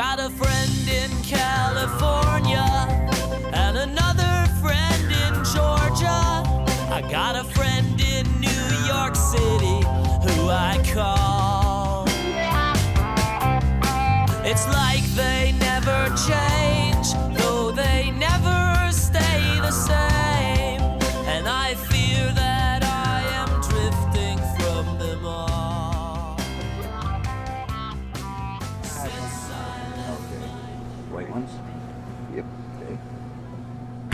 got a friend in California and another friend in Georgia. I got a friend in New York City who I call. It's like they never change, though they never stay the same. And I fear that I am drifting from them all. White ones? Yep.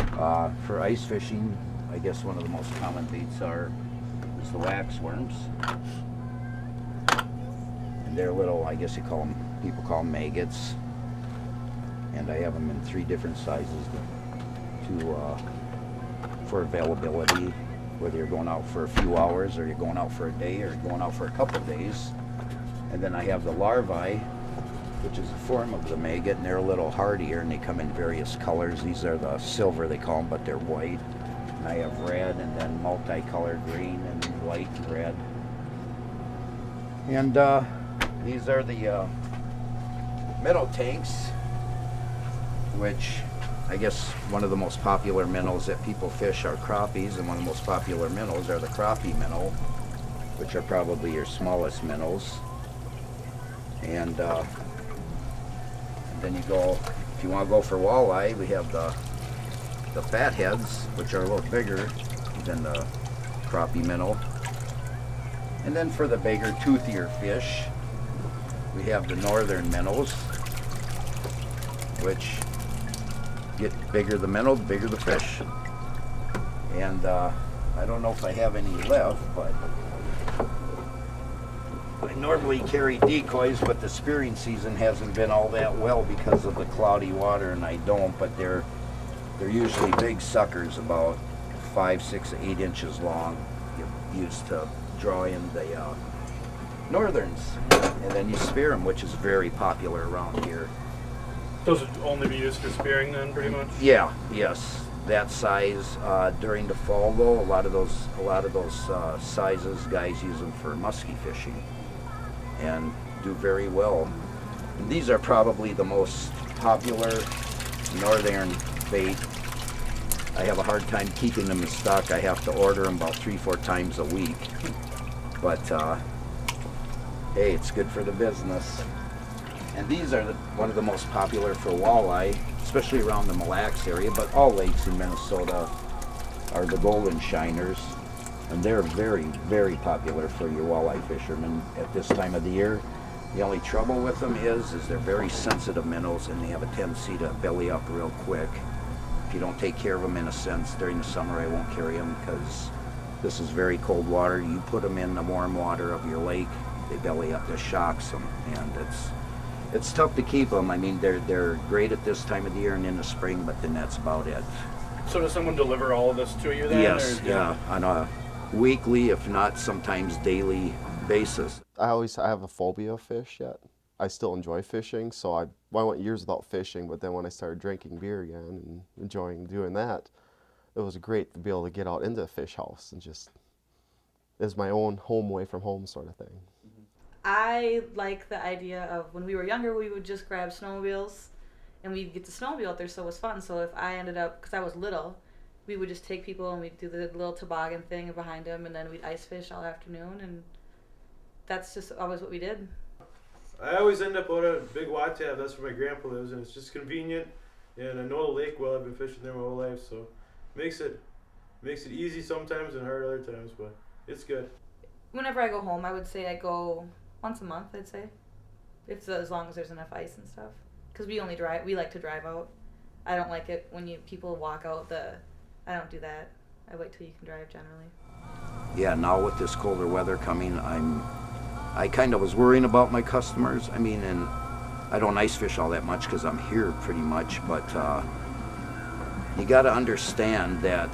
Okay. For ice fishing, I guess one of the most common baits is the wax worms. And they're little, I guess people call them maggots. And I have them in 3 different sizes for availability, whether you're going out for a few hours or you're going out for a day or you're going out for a couple of days. And then I have the larvae, which is a form of the maggot, and they're a little hardier, and they come in various colors. These are the silver, they call them, but they're white. And I have red, and then multicolored green, and white and red. And these are the minnow tanks, which I guess one of the most popular minnows that people fish are crappies, and one of the most popular minnows are the crappie minnow, which are probably your smallest minnows. And then you go, if you want to go for walleye, we have the fatheads, which are a little bigger than the crappie minnow. And then for the bigger, toothier fish, we have the northern minnows, which get bigger the minnow, the bigger the fish. And I don't know if I have any left, but I normally carry decoys, but the spearing season hasn't been all that well because of the cloudy water, and I don't, but they're usually big suckers, about 5, 6, 8 inches long. You use to draw in the northerns, and then you spear them, which is very popular around here. Those would only be used for spearing then, pretty much? Yeah, yes, that size. During the fall, though, a lot of those sizes, guys use them for muskie fishing and do very well. And these are probably the most popular northern bait. I have a hard time keeping them in stock. I have to order them about 3-4 times a week. But hey, it's good for the business. And these are one of the most popular for walleye, especially around the Mille Lacs area, but all lakes in Minnesota are the golden shiners. And they're very, very popular for your walleye fishermen at this time of the year. The only trouble with them is they're very sensitive minnows, and they have a tendency to belly up real quick. If you don't take care of them, in a sense, during the summer I won't carry them because this is very cold water. You put them in the warm water of your lake, they belly up, that shocks them, and it's tough to keep them. I mean, they're great at this time of the year and in the spring, but then that's about it. So does someone deliver all of this to you then? Yes, or yeah, on a weekly, if not sometimes daily basis. I have a phobia of fish yet. I still enjoy fishing, so I went years without fishing, but then when I started drinking beer again and enjoying doing that, it was great to be able to get out into the fish house and just, it's my own home away from home sort of thing. I like the idea of when we were younger, we would just grab snowmobiles and we'd get to snowmobile out there, so it was fun. So if I ended up, because I was little, we would just take people and we'd do the little toboggan thing behind them, and then we'd ice fish all afternoon, and that's just always what we did. I always end up out at a big wad tab. That's where my grandpa lives, and it's just convenient. And I know the lake well. I've been fishing there my whole life, so makes it easy sometimes and hard other times, but it's good. Whenever I go home, I would say I go once a month. I'd say, as long as there's enough ice and stuff, because we like to drive out. I don't like it when people walk out. I don't do that. I wait till you can drive generally. Yeah, now with this colder weather coming, I kind of was worrying about my customers. I mean, and I don't ice fish all that much because I'm here pretty much, but you got to understand that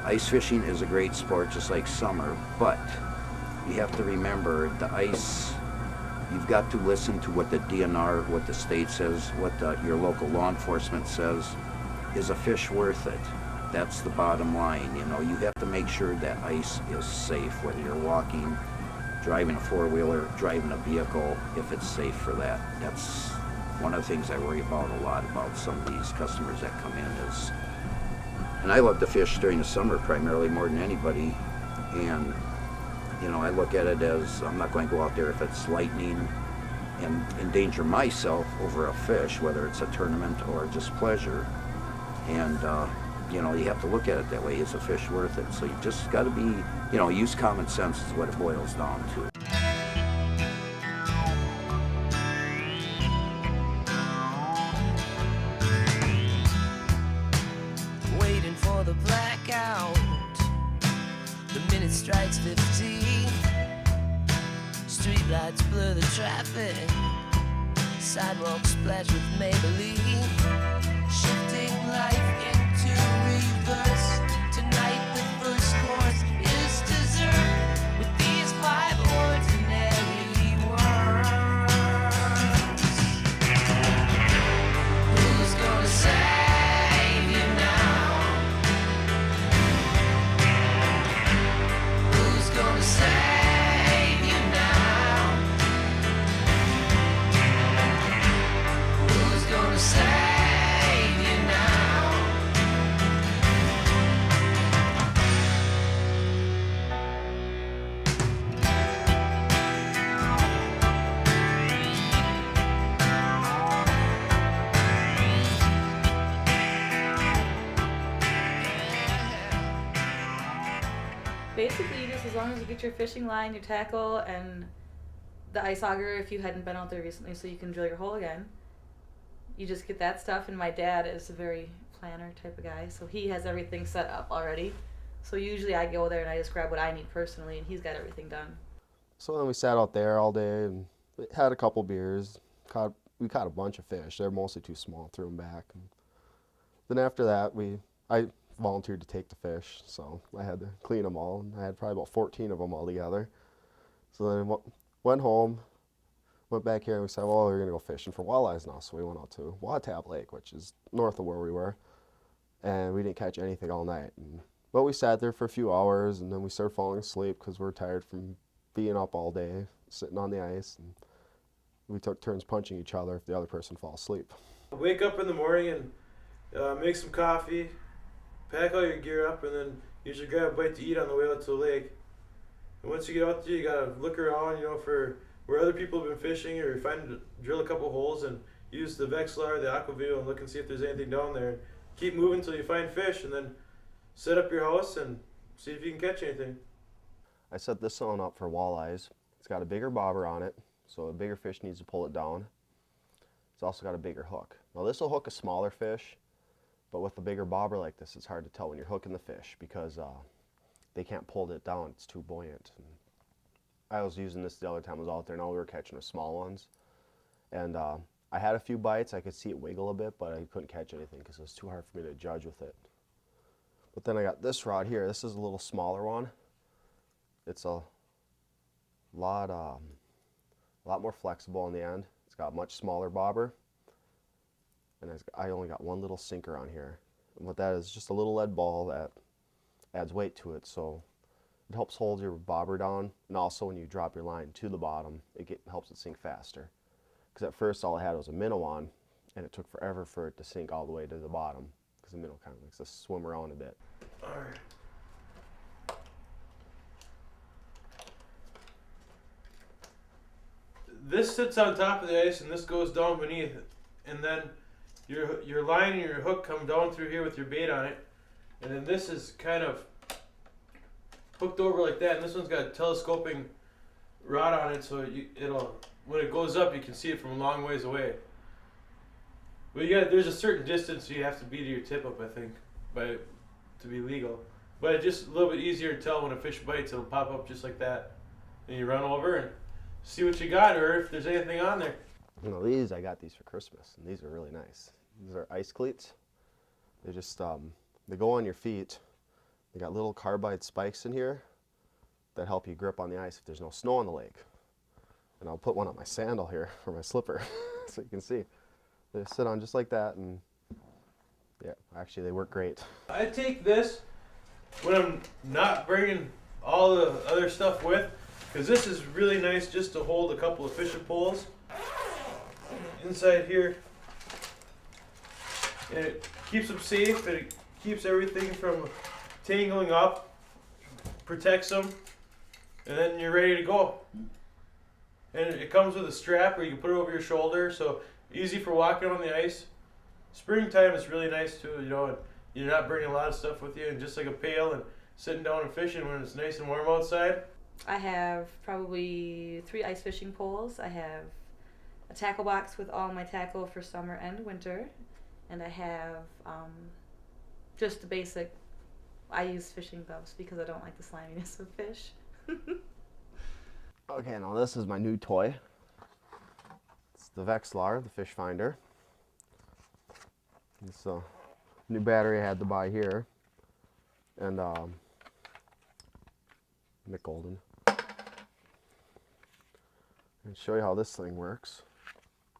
ice fishing is a great sport just like summer, but you have to remember the ice, you've got to listen to what the DNR, what the state says, what your local law enforcement says. Is a fish worth it? That's the bottom line. You know, you have to make sure that ice is safe, whether you're walking, driving a four-wheeler, driving a vehicle, if it's safe for that. one of the things I worry about a lot about some of these customers that come in is, and I love to fish during the summer primarily more than anybody, and I look at it as I'm not going to go out there if it's lightning and endanger myself over a fish, whether it's a tournament or just pleasure. And you have to look at it that way. Is a fish worth it? So you just got to be, use common sense is what it boils down to. Waiting for the blackout. The minute strikes 15. Streetlights blur the traffic. Sidewalks splash with Maybelline. Shifting life into reverse. Tonight the first course is dessert. With these 5 ordinary words. Who's gonna save you now? Who's gonna save you now? Who's gonna save you now? Basically, just as long as you get your fishing line, your tackle, and the ice auger if you hadn't been out there recently so you can drill your hole again. You just get that stuff, and my dad is a very planner type of guy, so he has everything set up already. So usually I go there and I just grab what I need personally, and he's got everything done. So then we sat out there all day and had a couple beers. We caught a bunch of fish. They're mostly too small, threw them back. And then after that, I volunteered to take the fish, so I had to clean them all. And I had probably about 14 of them all together. So then went home, went back here, and we said, well, we're going to go fishing for walleyes now. So we went out to Watab Lake, which is north of where we were, and we didn't catch anything all night. But we sat there for a few hours, and then we started falling asleep because we were tired from being up all day, sitting on the ice, and we took turns punching each other if the other person fell asleep. Wake up in the morning and make some coffee, pack all your gear up, and then usually grab a bite to eat on the way out to the lake. And once you get out there, you gotta look around, for where other people have been fishing, or drill a couple holes and use the Vexilar, the Aquaview, and look and see if there's anything down there. Keep moving until you find fish, and then set up your house and see if you can catch anything. I set this one up for walleyes. It's got a bigger bobber on it, so a bigger fish needs to pull it down. It's also got a bigger hook. Now this will hook a smaller fish, but with a bigger bobber like this, it's hard to tell when you're hooking the fish because they can't pull it down. It's too buoyant. And I was using this the other time I was out there, and all we were catching the small ones. And I had a few bites. I could see it wiggle a bit, but I couldn't catch anything because it was too hard for me to judge with it. But then I got this rod here. This is a little smaller one. It's a lot more flexible on the end. It's got a much smaller bobber. And I only got one little sinker on here. And what that is just a little lead ball that adds weight to it, so it helps hold your bobber down, and also when you drop your line to the bottom, it helps it sink faster. Because at first all I had was a minnow on, and it took forever for it to sink all the way to the bottom, because the minnow kind of likes to swim around a bit. All right. This sits on top of the ice, and this goes down beneath it, and then your line and your hook come down through here with your bait on it, and then this is kind of hooked over like that, and this one's got a telescoping rod on it, so it'll when it goes up you can see it from a long ways away. But there's a certain distance you have to be to your tip up, I think, to be legal. But it's just a little bit easier to tell when a fish bites. It'll pop up just like that, and you run over and see what you got, or if there's anything on there. I got these for Christmas, and these are really nice. These are ice cleats. They just they go on your feet. They got little carbide spikes in here that help you grip on the ice if there's no snow on the lake. And I'll put one on my sandal here, or my slipper, so you can see. They sit on just like that, and yeah, actually they work great. I take this when I'm not bringing all the other stuff with, because this is really nice just to hold a couple of fishing poles. inside here. And it keeps them safe, and it keeps everything from tangling up, protects them, and then you're ready to go. And it comes with a strap where you can put it over your shoulder, so easy for walking on the ice. Springtime is really nice too, you know, and you're not bringing a lot of stuff with you, and just like a pail and sitting down and fishing when it's nice and warm outside. I have probably 3 ice fishing poles. I have a tackle box with all my tackle for summer and winter. And I have just the basic, I use fishing gloves because I don't like the sliminess of fish. Okay, now this is my new toy. It's the Vexlar, the fish finder. It's a new battery I had to buy here. And Mick Golden. And show you how this thing works.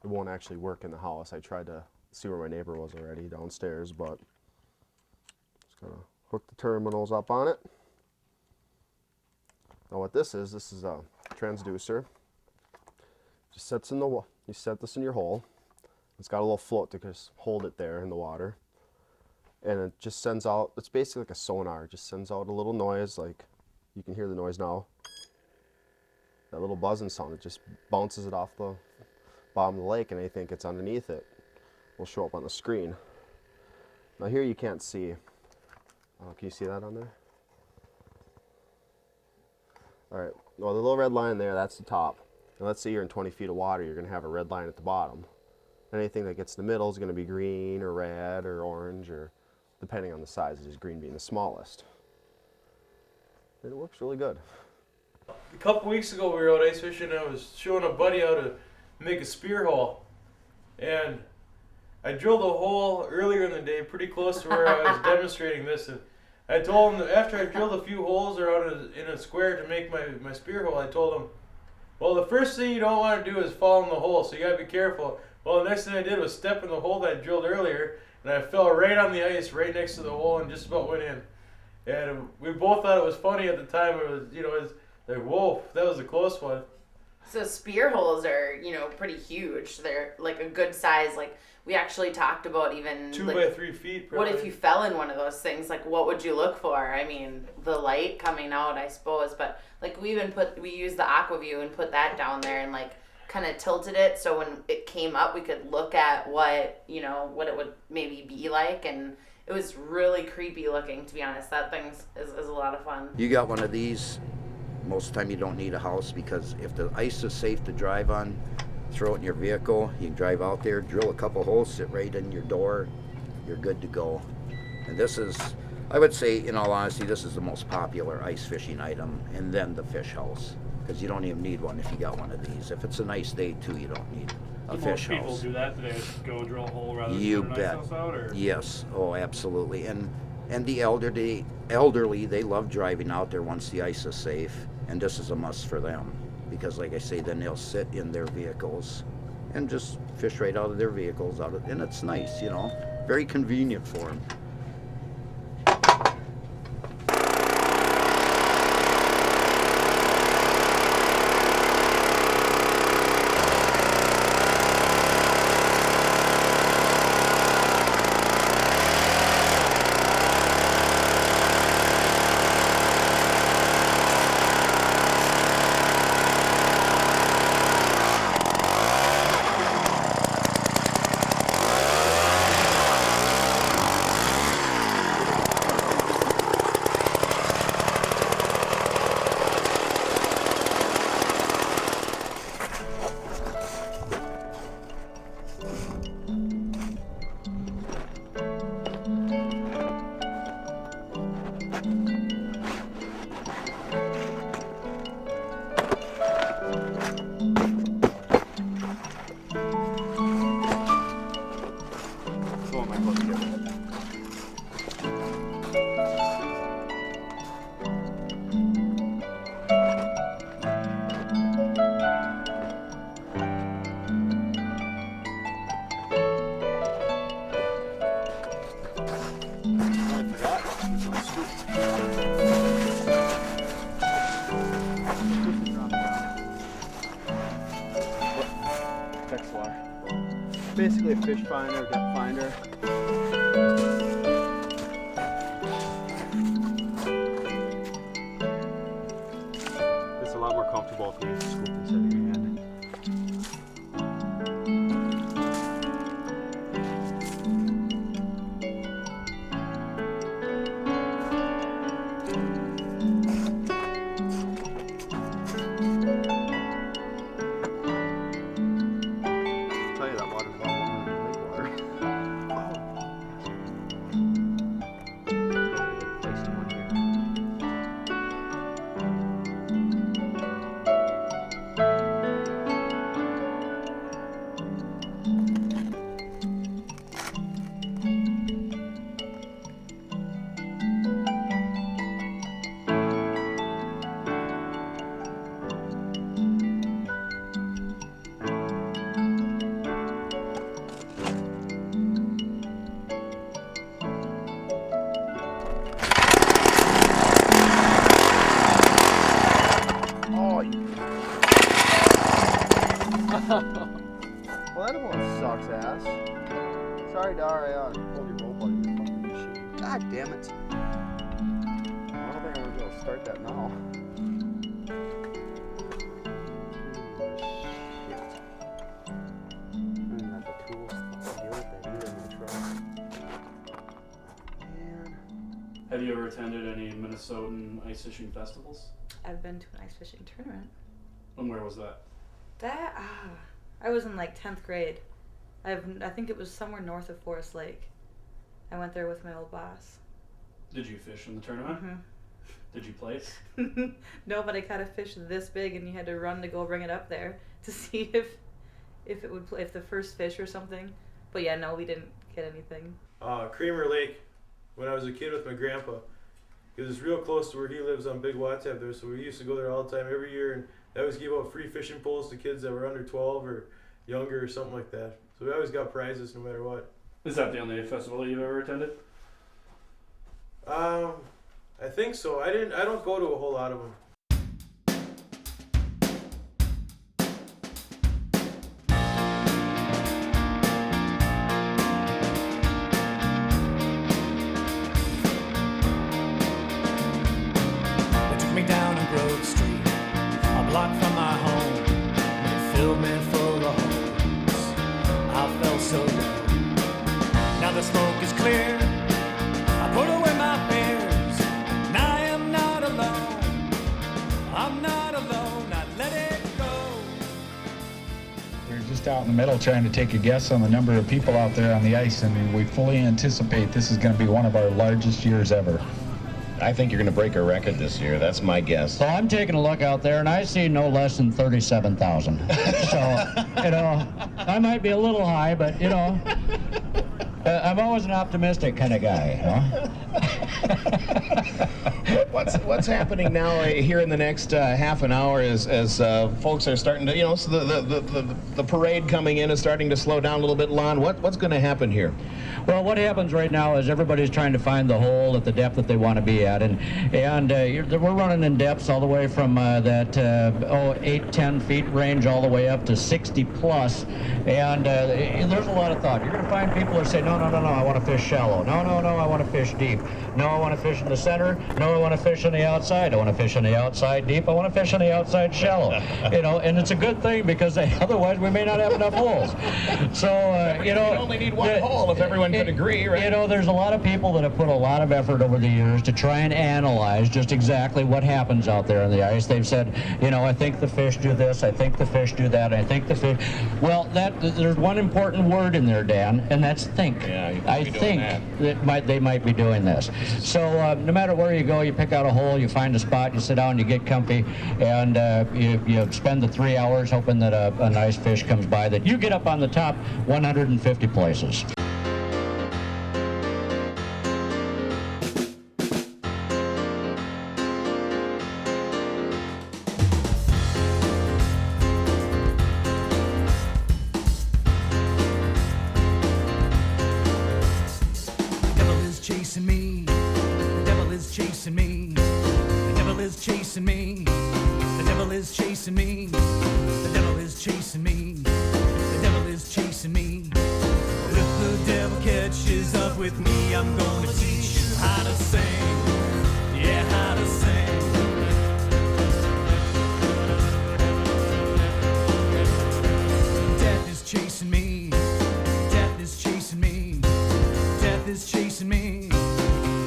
It won't actually work in the house. I tried to see where my neighbor was already downstairs, but just gonna hook the terminals up on it. Now what this is a transducer. Just sits in the you set this in your hole. It's got a little float to just hold it there in the water, and it just sends out. It's basically like a sonar. It just sends out a little noise, like you can hear the noise now. That little buzzing sound. It just bounces it off the bottom of the lake, and anything that's underneath it will show up on the screen. Now here you can't see. Can you see that on there? All right. Well, the little red line there, that's the top. And let's say you're in 20 feet of water, you're going to have a red line at the bottom. Anything that gets in the middle is going to be green or red or orange, or depending on the size, it is green being the smallest. And it works really good. A couple weeks ago we were out ice fishing, and I was showing a buddy how to make a spear hole. And I drilled a hole earlier in the day pretty close to where I was demonstrating this, and I told him that after I drilled a few holes around in a square to make my spear hole, I told him, well, the first thing you don't want to do is fall in the hole, so you got to be careful. Well, the next thing I did was step in the hole that I drilled earlier, and I fell right on the ice right next to the hole and just about went in. And we both thought it was funny at the time. It was, you know, it was like, whoa, that was a close one. So spear holes are, you know, pretty huge. They're like a good size. Like we actually talked about even 2 like, by 3 feet. Probably. What if you fell in one of those things? Like what would you look for? I mean, the light coming out, I suppose. But like we used the AquaView and put that down there and like kind of tilted it so when it came up we could look at what, you know, what it would maybe be like, and it was really creepy looking, to be honest. That thing is a lot of fun. You got one of these, most of the time you don't need a house, because if the ice is safe to drive on, throw it in your vehicle, you can drive out there, drill a couple holes, sit right in your door, you're good to go. And this is, I would say, in all honesty, this is the most popular ice fishing item, and then the fish house, because you don't even need one if you got one of these. If it's a nice day too, you don't need a fish Most house. people do that today, just go drill a hole rather than You put an bet. ice house out, or? Yes, oh absolutely. And the elderly, they love driving out there once the ice is safe, and this is a must for them, because like I say, then they'll sit in their vehicles and just fish right out of their vehicles, and it's nice, you know, very convenient for them. Vexlar. basically a fish finder, depth finder. It's a lot more comfortable if you use the scoop instead of your hand. Well, that one sucks ass. Sorry, Dar, I pulled your rope on your fucking machine. God damn it. I don't think I'm gonna be able to start that now. Shit. I don't have the tools to deal with that either in the truck. Man. Have you ever attended any Minnesotan ice fishing festivals? I've been to an ice fishing tournament. And where was that? I was in like 10th grade. I think it was somewhere north of Forest Lake. I went there with my old boss. Did you fish in the tournament? Mm-hmm. Did you place? No, but I caught a fish this big, and you had to run to go bring it up there to see if it would play, if the first fish or something. But yeah, no, we didn't get anything. Creamer Lake, when I was a kid with my grandpa, because it's real close to where he lives on Big Watab there, so we used to go there all the time every year, and they always give out free fishing poles to kids that were under 12 or younger or something like that. So we always got prizes no matter what. Is that the only festival you've ever attended? I think so. I don't go to a whole lot of them. They took me down on Grove Street, a block from my home. They filled me full of holes. I felt so low. Now the smoke is clear. I put away my fears. And I am not alone. I'm not alone. I let it go. We're just out in the middle trying to take a guess on the number of people out there on the ice, and we fully anticipate this is going to be one of our largest years ever. I think you're going to break a record this year. That's my guess. So I'm taking a look out there, and I see no less than 37,000. So, I might be a little high, but, I'm always an optimistic kind of guy, What's happening now here in the next half an hour as folks are starting to, so the parade coming in is starting to slow down a little bit. Lon, what's going to happen here? Well, what happens right now is everybody's trying to find the hole at the depth that they want to be at, and we're running in depths all the way from that 8-10 feet range all the way up to 60 plus, and there's a lot of thought. You're going to find people that say, no, I want to fish shallow. No, I want to fish deep. No, I want to fish in the center. No, I want to fish on the outside. I want to fish on the outside deep. I want to fish on the outside shallow. And it's a good thing because otherwise we may not have enough holes. So, you only need one hole if everyone could agree, right? There's a lot of people that have put a lot of effort over the years to try and analyze just exactly what happens out there on the ice. They've said, I think the fish do this, I think the fish do that, I think the fish... Well, there's one important word in there, Dan, and that's think. Yeah, I think that they might be doing this. So no matter where you go, you pick out a hole, you find a spot, you sit down, you get comfy, and you spend the 3 hours hoping that a nice fish comes by that you get up on the top 150 places. Chasing me, the devil is chasing me, the devil is chasing me, the devil is chasing me, the devil is chasing me, the devil is chasing me, with me, I'm gonna teach you how to sing. Yeah, how to sing. Death is chasing me. Death is chasing me. Death is chasing me.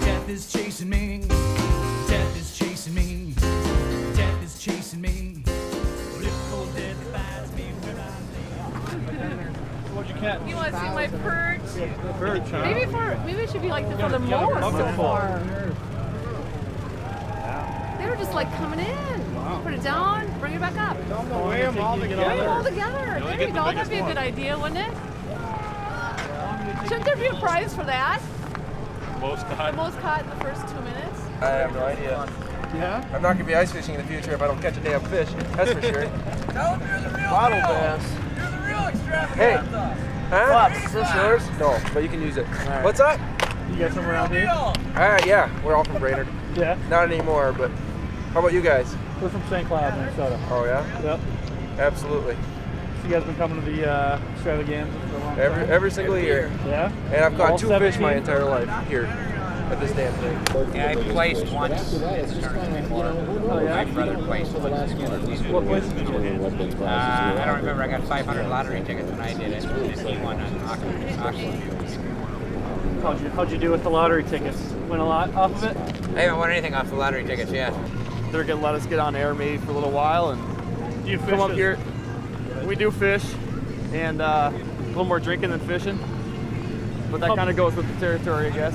Death is chasing me. Death is chasing me. Death is chasing me. But if cold death finds me where I lay. What'd you catch? You want to see my perch? Perch, huh? Maybe it should be like for the most so far. They were just like coming in. Wow. Put it down, bring it back up. Don't weigh them all together. Bring them all together. There you go. That'd be a good idea, wouldn't it? Shouldn't there be a prize for that? Most The caught. most caught in the first 2 minutes? I have no idea. Yeah? I'm not going to be ice fishing in the future if I don't catch a damn fish. That's for sure. Tell them you're the real Bottle deal. bass. You're the real Hey. extravaganza. Huh? Is this yours? No, but you can use it. Right. What's up? You got some around here? Yeah, we're all from Brainerd. Yeah. Not anymore, but how about you guys? We're from St. Cloud, Minnesota. Oh, yeah? Yep. Absolutely. So you guys been coming to the extravaganza for a long time? Every single year. Yeah? And I've All caught 2 fish 17? my entire life here at this damn thing. Yeah, I placed once in tournaments before. Oh, yeah? My brother placed once. What place did you hit? I don't remember. I got 500 lottery tickets when I did it, and he won on auction. How'd you do with the lottery tickets? Win a lot off of it? I haven't won anything off the lottery tickets yet. They're gonna let us get on air maybe for a little while and Do you fish come up it? here. We do fish and a little more drinking than fishing, but that kind of goes with the territory, I guess.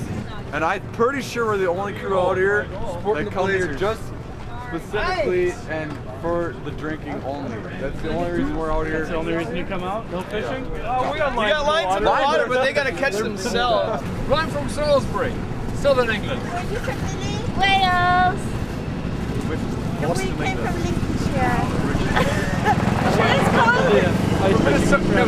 And I'm pretty sure we're the only crew out here that come here just specifically and for the drinking only. That's the only reason we're out here. That's the only reason you come out? No fishing? Oh, we got lines in the water, but they gotta catch themselves. I'm from Salisbury, Southern England. Wales. And we came from Lincolnshire. We're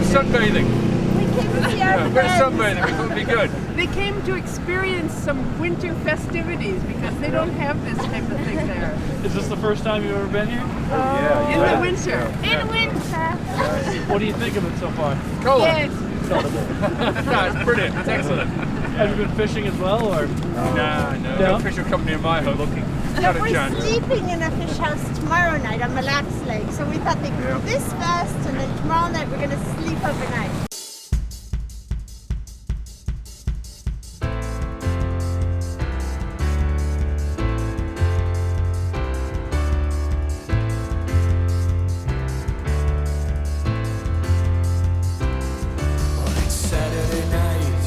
sunbathing. We came to see our We're friends. sunbathing. We thought it'd be good. They came to experience some winter festivities because they don't have this type of thing there. Is this the first time you've ever been here? In the winter. In winter. What do you think of it so far? Cold. Yes. No, it's brilliant. It's excellent. Have you been fishing as well, or? Nah, no fish will come near my hut. So Not a we're chance. sleeping in a fish house tomorrow night on Mille Lacs Lake. So we thought they'd do this first, and then tomorrow night we're going to sleep overnight. It's Saturday night,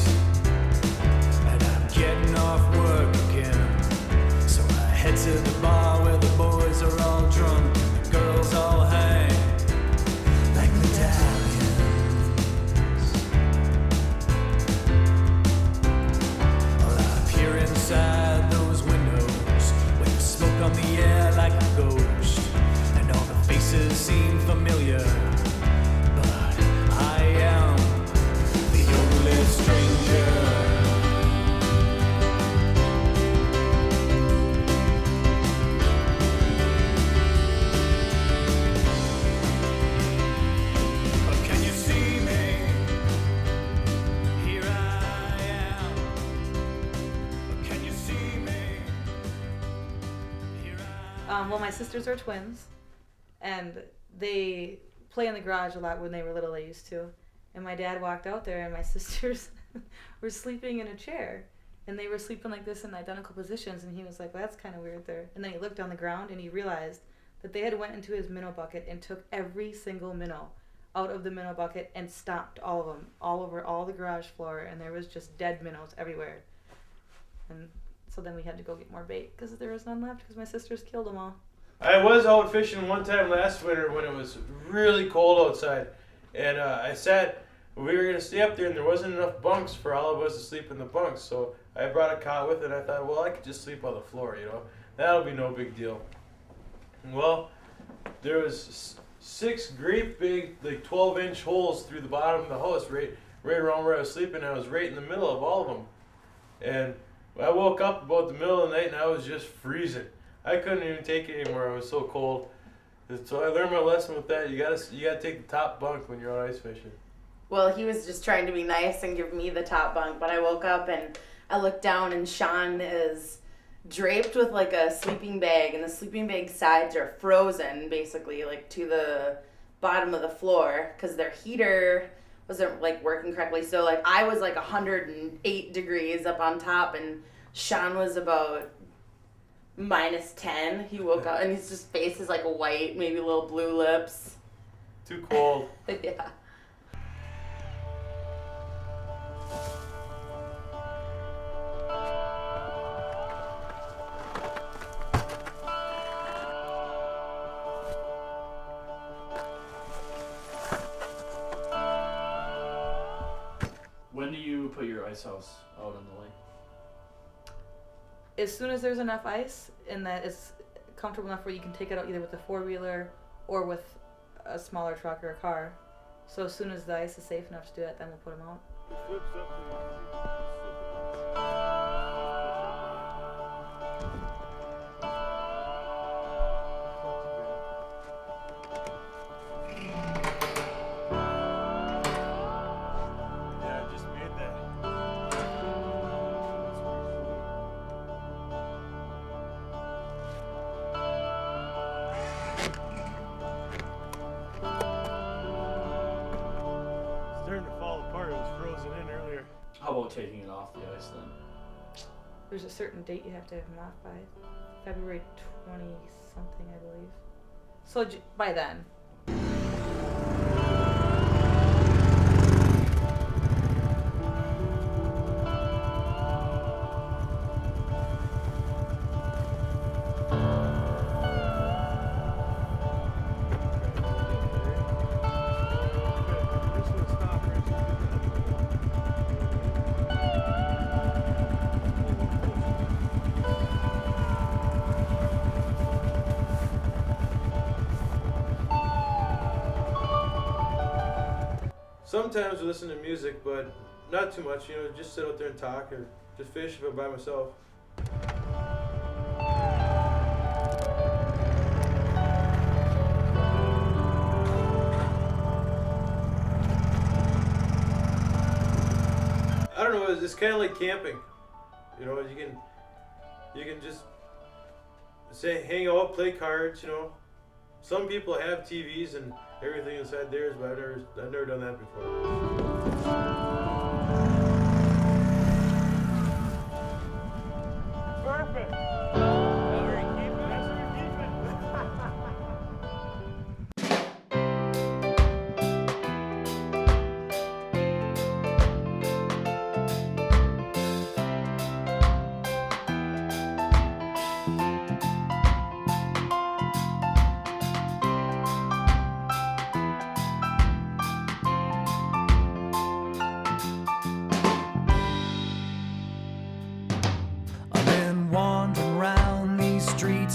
and I'm getting off work again. So I head to the bar where the boys are all drunk and the girls all hang like medallions. Well, I peer inside those windows with the smoke on the air like a ghost, and all the faces seem familiar. But I am the only stranger. Can you see me? Here I am. Can you see me? Here Well, my sisters are twins, and they play in the garage a lot when they were little. They used to, and my dad walked out there, and my sisters were sleeping in a chair, and they were sleeping like this in identical positions. And he was like, "Well, that's kind of weird there." And then he looked on the ground, and he realized that they had went into his minnow bucket and took every single minnow out of the minnow bucket and stomped all of them all over all the garage floor, and there was just dead minnows everywhere. And so then we had to go get more bait because there was none left because my sisters killed them all. I was out fishing one time last winter when it was really cold outside, and we were gonna stay up there, and there wasn't enough bunks for all of us to sleep in the bunks. So I brought a cot with it, and I thought, well, I could just sleep on the floor, that'll be no big deal. Well, there was 6 great big, like 12-inch holes through the bottom of the house, right around where I was sleeping. I was right in the middle of all of them, and I woke up about the middle of the night, and I was just freezing. I couldn't even take it anymore. I was so cold. So I learned my lesson with that. You gotta take the top bunk when you're out ice fishing. Well, he was just trying to be nice and give me the top bunk, but I woke up and I looked down and Sean is draped with like a sleeping bag, and the sleeping bag sides are frozen basically like to the bottom of the floor because their heater wasn't like working correctly. So like I was like 108 degrees up on top, and Sean was about -10. He woke up and his just face is like white, maybe little blue lips. Too cold. Yeah. When do you put your ice house out on the lake? As soon as there's enough ice and that it's comfortable enough where you can take it out either with a four-wheeler or with a smaller truck or a car. So as soon as the ice is safe enough to do it, then we'll put them out. How about taking it off the ice then? There's a certain date you have to have them off by. February 20 something, I believe. So by then. Sometimes I listen to music, but not too much, you know, just sit out there and talk or just fish if I'm by myself. I don't know, it's kind of like camping. You know, you can just say, hang out, play cards, you know. Some people have TVs and everything inside theirs, but I've never done that before. Perfect.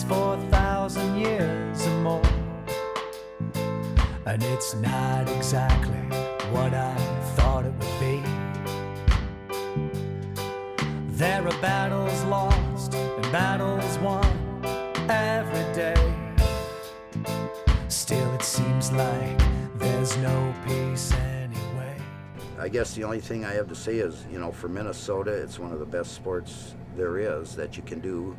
For 1,000 years or more, and it's not exactly what I thought it would be. There are battles lost and battles won every day. Still it seems like there's no peace anyway. I guess the only thing I have to say is, you know, for Minnesota, it's one of the best sports there is that you can do.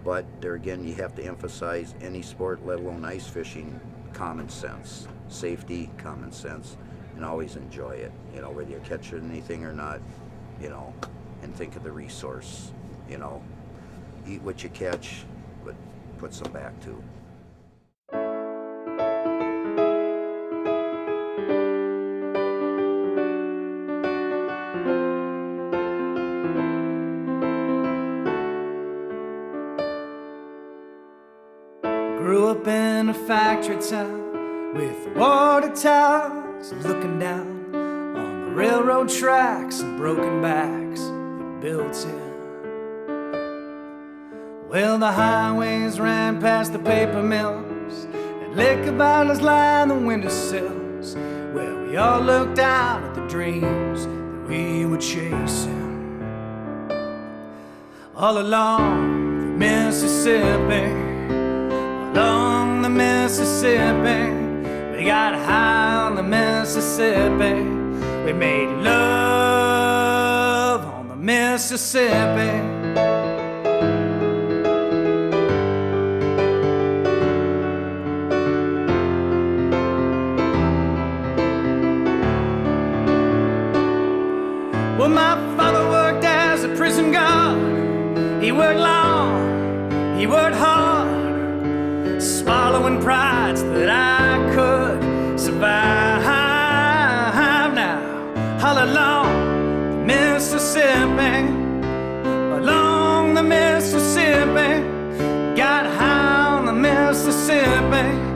But there again, you have to emphasize any sport, let alone ice fishing, common sense, safety, common sense, and always enjoy it. You know, whether you're catching anything or not, you know, and think of the resource, you know. Eat what you catch, but put some back too. Grew up in a factory town with water towers looking down on the railroad tracks and broken backs that built here. Well, the highways ran past the paper mills and liquor bottles lined the windowsills, where we all looked out at the dreams that we were chasing. All along the Mississippi, along the Mississippi, we got high on the Mississippi. We made love on the Mississippi. Well, my father worked as a prison guard. He worked long, he worked hard, swallowing prides that I could survive. Now, all along the Mississippi, along the Mississippi, got high on the Mississippi.